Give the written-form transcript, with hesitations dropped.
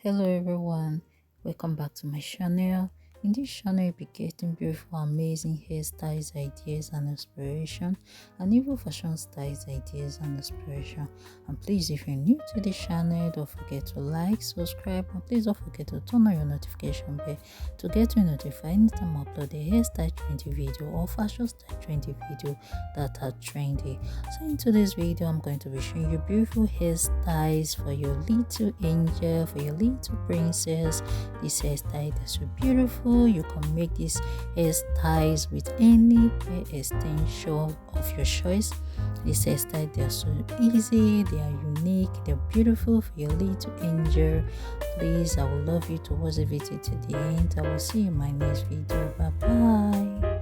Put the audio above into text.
Hello everyone, welcome back to my channel. In this channel you'll be getting beautiful amazing hairstyles ideas and inspiration, and even fashion styles ideas and inspiration. And please, if you're new to this channel, don't forget to like, subscribe, and please don't forget to turn on your notification bell to get you notified anytime I upload a hairstyle trendy video or fashion style trendy video that are trendy. So in today's video I'm going to be showing you beautiful hairstyles for your little angel, for your little princess. This hairstyle is so beautiful. You can make these hairstyles with any hair extension of your choice. This hairstyle, they are so easy, they are unique, they're beautiful for your little angel. Please, I would love you to watch the video to the end. I will see you in my next video. Bye bye.